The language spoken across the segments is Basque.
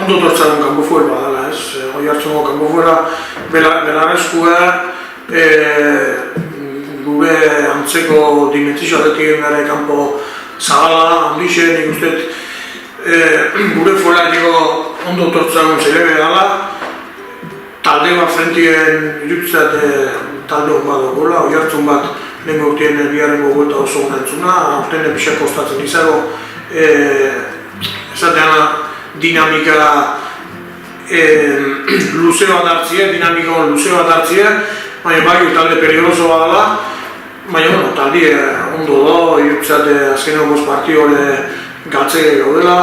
ondo tortzagun kanpo fuel badala, ez? Oiartzungo kanpo fuela belarrezkoa gure antzeko dimentsizioarekin gara kanpo zabala, handixe, nik uste gure fuelatiko ondo tortzagun zerebe dala, talde bat frentien irutzat talde hon bat dogola, oiartzun bat lehen urtien biharrengo guelta oso gona entzuna, aurten pixak kostatzen izago, esatean dinamika luze bat hartzia, dinamika luze bat hartzia, baina bai talde periodoso bat dela, baina talde ondo da, irutzat azkeneko bost partio gatze gaudela,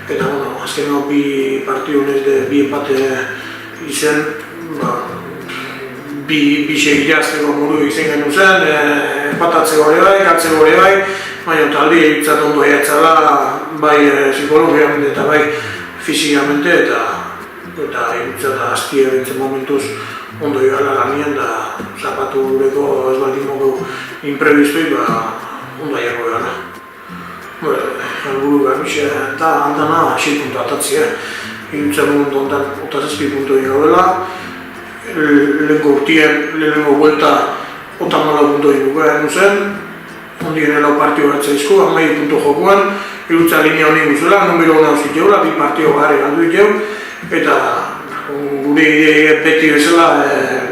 eta azkeneko bi partio bi empate izen, bi segirazteko modu izen genuen zen, empatatzeko hori bai, gatzeko hori bai, baina talde irutzat ondo eatzala, bai psikologiamente eta bai fizikamente, eta irutzat azti egintzen momentuz ondo igala lanien, da zapatu gureko ez baldin modu imprevistoi, ondo aiako igala. Helburu garbixe eta aldana 6 puntu atatzia, irutzat momentu ondan 8 puntu gaudela, lehenengo vuelta 8 puntu egin zen, ondien lau partio batzaizko, 11 puntu jokuan, irutza linea honi guzuela, numero hona hauzik jeula, bi partio gare galdu jau, eta gure idea beti bezala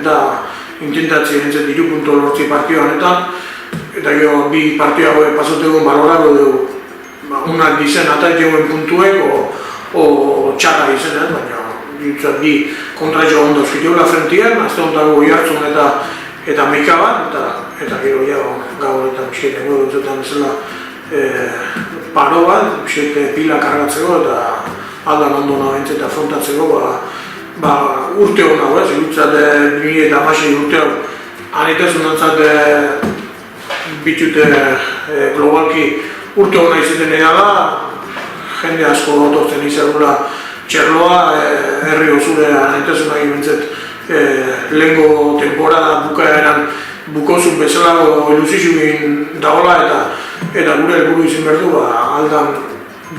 da intentatzen entzat 3 puntu lortzi partio honetan, eta gero bi partio hau pasotegun balorado dugu, unak dizen atat jeuen puntuek o txarra izen, baina irutzat bi kontra jo ondo ziteula frentien, azte ondago Oiartzun eta Meika bat, eta gero gaur eta biskete gero dutzetan bezala paro bat, biskete pila kargatzeko eta aldan ondo nabentzet afrontatzeko urte hona hau ez, irutzat 2016 urte hau anetazun antzat bitute globalki urte hona izaten edala, jende asko otortzen izagula txerloa, herri osure anetazun egin bintzet lehenko temporada bukaeran bukozun bezalago ilusizioin dagoela eta gure helburu izin behar du aldan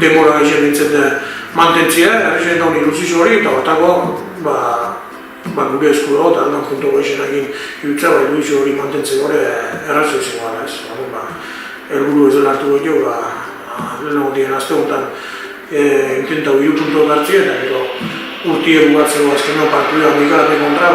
demora egin bintzet mantentzia, errexen daun ilusizio hori eta batako gure esku dago eta aldan junto goizien egin irutza ilusizio hori mantentzea hori errazo izin gara ez. Helburu ez dela hartu goio, lehenago dien azte honetan intentau 3 puntu gartzia eta urtie bugatzeko azkeneko partida Meika kontra